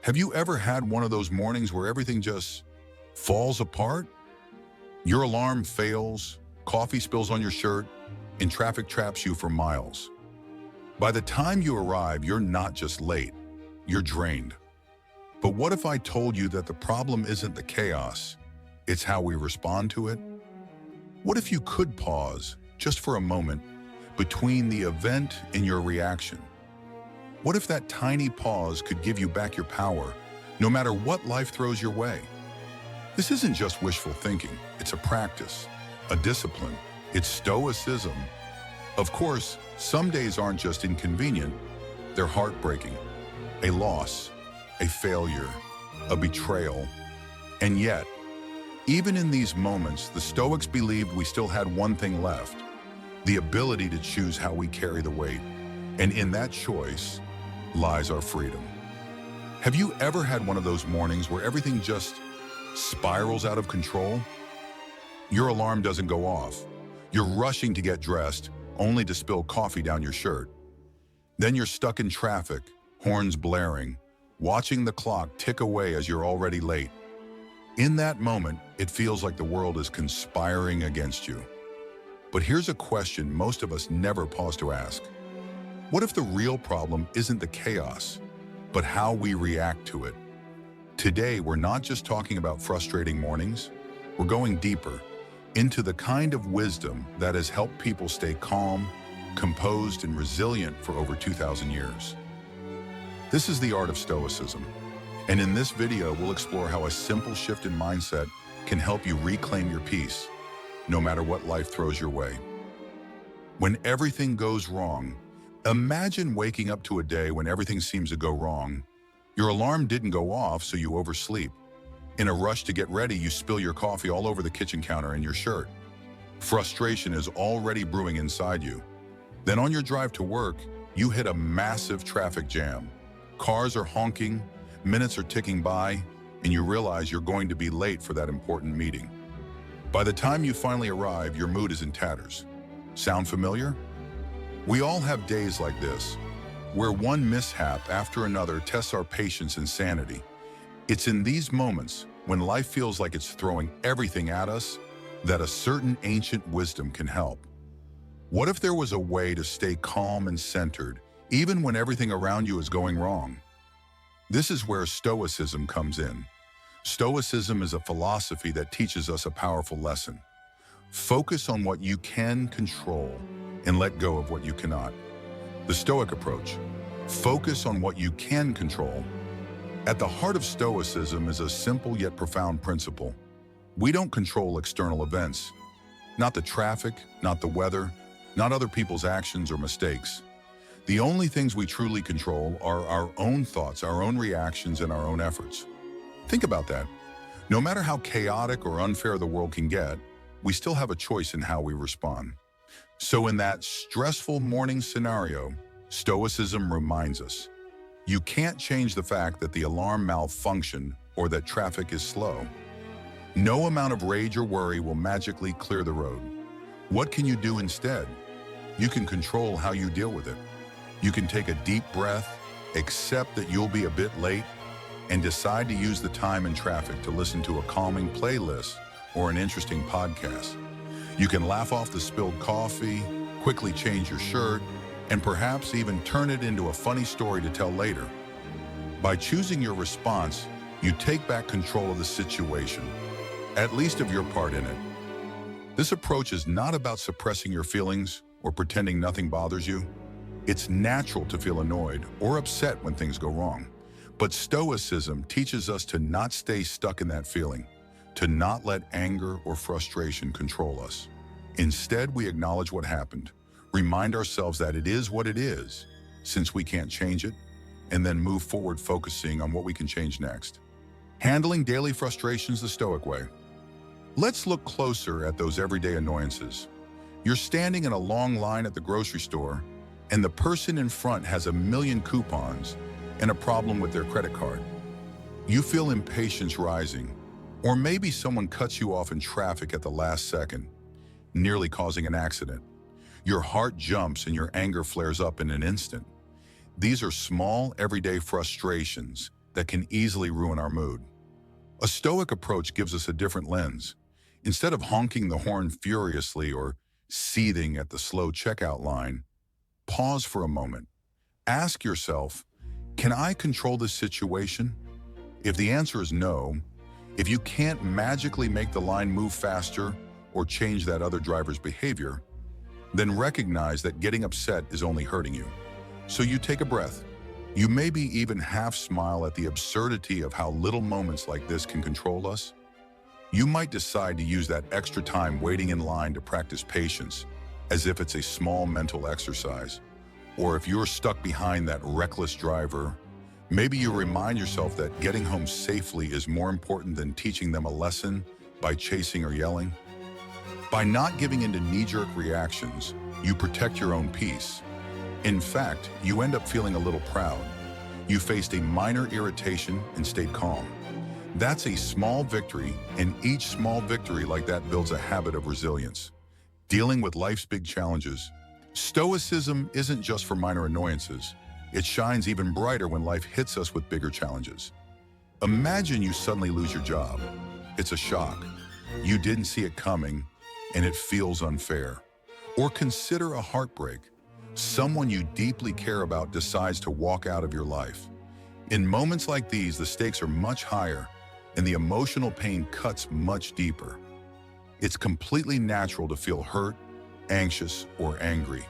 Have you ever had one of those mornings where everything just falls apart? Your alarm fails, coffee spills on your shirt, and traffic traps you for miles. By the time you arrive, you're not just late, you're drained. But what if I told you that the problem isn't the chaos, it's how we respond to it? What if you could pause, just for a moment, between the event and your reaction? What if that tiny pause could give you back your power, no matter what life throws your way? This isn't just wishful thinking, it's a practice, a discipline, it's Stoicism. Of course, some days aren't just inconvenient, they're heartbreaking. A loss, a failure, a betrayal. And yet, even in these moments, the Stoics believed we still had one thing left, the ability to choose how we carry the weight. And in that choice lies our freedom. Have you ever had one of those mornings where everything just spirals out of control? Your alarm doesn't go off. You're rushing to get dressed, only to spill coffee down your shirt. Then you're stuck in traffic, horns blaring, watching the clock tick away as you're already late. In that moment, it feels like the world is conspiring against you. But here's a question most of us never pause to ask. What if the real problem isn't the chaos, but how we react to it? Today, we're not just talking about frustrating mornings, we're going deeper into the kind of wisdom that has helped people stay calm, composed, and resilient for over 2,000 years. This is the art of Stoicism, and in this video, we'll explore how a simple shift in mindset can help you reclaim your peace, no matter what life throws your way. When everything goes wrong, imagine waking up to a day when everything seems to go wrong. Your alarm didn't go off, so you oversleep. In a rush to get ready, you spill your coffee all over the kitchen counter and your shirt. Frustration is already brewing inside you. Then on your drive to work, you hit a massive traffic jam. Cars are honking, minutes are ticking by, and you realize you're going to be late for that important meeting. By the time you finally arrive, your mood is in tatters. Sound familiar? We all have days like this, where one mishap after another tests our patience and sanity. It's in these moments, when life feels like it's throwing everything at us, that a certain ancient wisdom can help. What if there was a way to stay calm and centered, even when everything around you is going wrong? This is where Stoicism comes in. Stoicism is a philosophy that teaches us a powerful lesson. Focus on what you can control and let go of what you cannot. The Stoic approach: focus on what you can control. At the heart of Stoicism is a simple yet profound principle. We don't control external events. Not the traffic, not the weather, not other people's actions or mistakes. The only things we truly control are our own thoughts, our own reactions, and our own efforts. Think about that. No matter how chaotic or unfair the world can get, we still have a choice in how we respond. So in that stressful morning scenario, Stoicism reminds us, you can't change the fact that the alarm malfunctioned or that traffic is slow. No amount of rage or worry will magically clear the road. What can you do instead? You can control how you deal with it. You can take a deep breath, accept that you'll be a bit late, and decide to use the time in traffic to listen to a calming playlist or an interesting podcast. You can laugh off the spilled coffee, quickly change your shirt, and perhaps even turn it into a funny story to tell later. By choosing your response, you take back control of the situation, at least of your part in it. This approach is not about suppressing your feelings or pretending nothing bothers you. It's natural to feel annoyed or upset when things go wrong. But Stoicism teaches us to not stay stuck in that feeling, to not let anger or frustration control us. Instead, we acknowledge what happened, remind ourselves that it is what it is, since we can't change it, and then move forward focusing on what we can change next. Handling daily frustrations the Stoic way. Let's look closer at those everyday annoyances. You're standing in a long line at the grocery store, and the person in front has a million coupons and a problem with their credit card. You feel impatience rising, or maybe someone cuts you off in traffic at the last second, nearly causing an accident. Your heart jumps and your anger flares up in an instant. These are small, everyday frustrations, that can easily ruin our mood. A Stoic approach gives us a different lens. Instead of honking the horn furiously or seething at the slow checkout line, pause for a moment. Ask yourself, can I control this situation? If the answer is no, if you can't magically make the line move faster or change that other driver's behavior, then recognize that getting upset is only hurting you. So you take a breath. You maybe even half smile at the absurdity of how little moments like this can control us. You might decide to use that extra time waiting in line to practice patience, as if it's a small mental exercise. Or if you're stuck behind that reckless driver, maybe you remind yourself that getting home safely is more important than teaching them a lesson by chasing or yelling. By not giving in to knee-jerk reactions, you protect your own peace. In fact, you end up feeling a little proud. You faced a minor irritation and stayed calm. That's a small victory, and each small victory like that builds a habit of resilience. Dealing with life's big challenges. Stoicism isn't just for minor annoyances. It shines even brighter when life hits us with bigger challenges. Imagine you suddenly lose your job. It's a shock. You didn't see it coming, and it feels unfair. Or consider a heartbreak. Someone you deeply care about decides to walk out of your life. In moments like these, the stakes are much higher, and the emotional pain cuts much deeper. It's completely natural to feel hurt, anxious, or angry.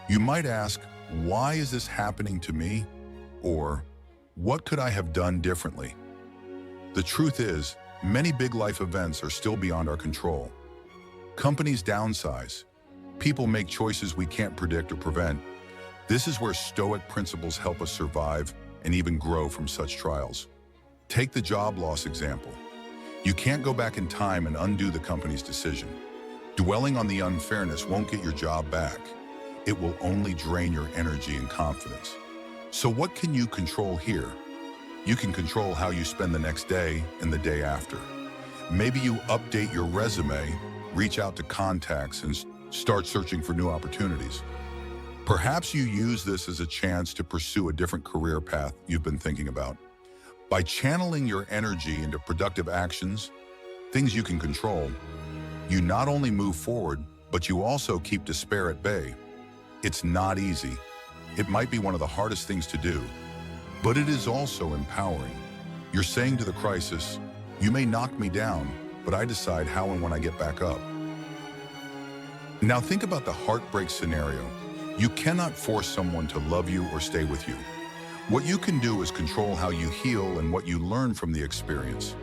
You might ask, why is this happening to me? Or, what could I have done differently? The truth is, many big life events are still beyond our control. Companies downsize. People make choices we can't predict or prevent. This is where Stoic principles help us survive and even grow from such trials. Take the job loss example. You can't go back in time and undo the company's decision. Dwelling on the unfairness won't get your job back. It will only drain your energy and confidence. So what can you control here? You can control how you spend the next day and the day after. Maybe you update your resume, reach out to contacts, and start searching for new opportunities. Perhaps you use this as a chance to pursue a different career path you've been thinking about. By channeling your energy into productive actions, things you can control, you not only move forward, but you also keep despair at bay. It's not easy. It might be one of the hardest things to do, but it is also empowering. You're saying to the crisis, you may knock me down, but I decide how and when I get back up. Now think about the heartbreak scenario. You cannot force someone to love you or stay with you. What you can do is control how you heal and what you learn from the experience.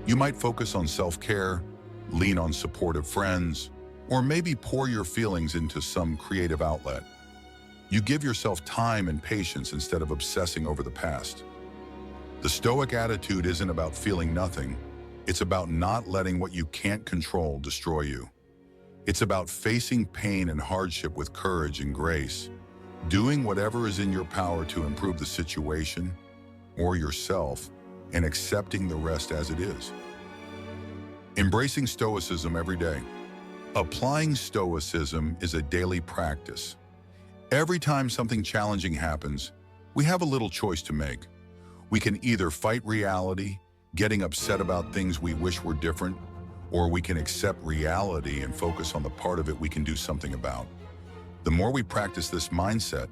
You might focus on self-care, lean on supportive friends, or maybe pour your feelings into some creative outlet. You give yourself time and patience instead of obsessing over the past. The Stoic attitude isn't about feeling nothing. It's about not letting what you can't control destroy you. It's about facing pain and hardship with courage and grace, doing whatever is in your power to improve the situation or yourself, and accepting the rest as it is. Embracing Stoicism every day. Applying Stoicism is a daily practice. Every time something challenging happens, we have a little choice to make. We can either fight reality, getting upset about things we wish were different, or we can accept reality and focus on the part of it we can do something about. The more we practice this mindset,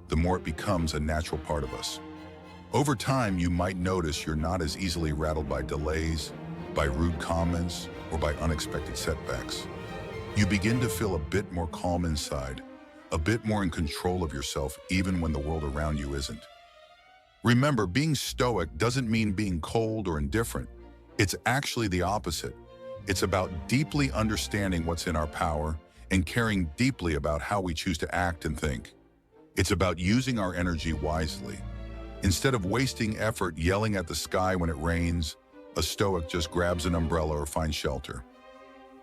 the more it becomes a natural part of us. Over time, you might notice you're not as easily rattled by delays, by rude comments, or by unexpected setbacks. You begin to feel a bit more calm inside, a bit more in control of yourself even when the world around you isn't. Remember, being Stoic doesn't mean being cold or indifferent. It's actually the opposite. It's about deeply understanding what's in our power and caring deeply about how we choose to act and think. It's about using our energy wisely. Instead of wasting effort yelling at the sky when it rains, a Stoic just grabs an umbrella or finds shelter.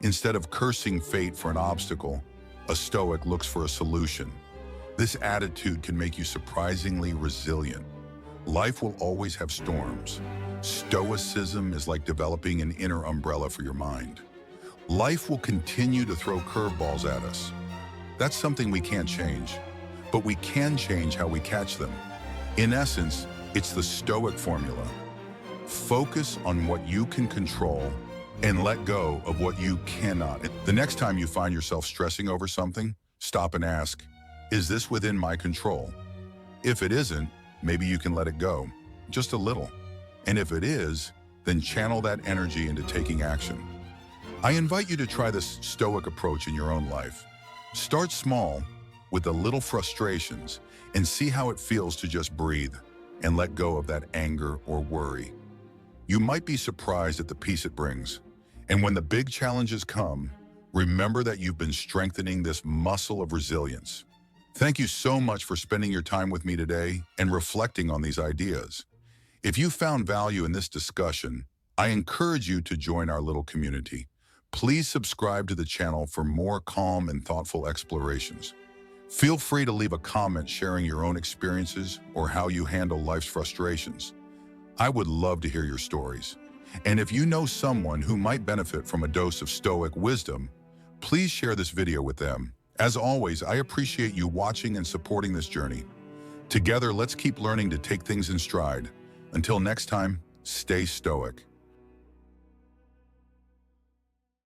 Instead of cursing fate for an obstacle, a Stoic looks for a solution. This attitude can make you surprisingly resilient. Life will always have storms. Stoicism is like developing an inner umbrella for your mind. Life will continue to throw curveballs at us. That's something we can't change, but we can change how we catch them. In essence, it's the Stoic formula. Focus on what you can control and let go of what you cannot. The next time you find yourself stressing over something, stop and ask, is this within my control? If it isn't, maybe you can let it go, just a little. And if it is, then channel that energy into taking action. I invite you to try this Stoic approach in your own life. Start small with the little frustrations and see how it feels to just breathe and let go of that anger or worry. You might be surprised at the peace it brings. And when the big challenges come, remember that you've been strengthening this muscle of resilience. Thank you so much for spending your time with me today and reflecting on these ideas. If you found value in this discussion, I encourage you to join our little community. Please subscribe to the channel for more calm and thoughtful explorations. Feel free to leave a comment sharing your own experiences or how you handle life's frustrations. I would love to hear your stories. And if you know someone who might benefit from a dose of Stoic wisdom, please share this video with them. As always, I appreciate you watching and supporting this journey. Together, let's keep learning to take things in stride. Until next time, stay Stoic.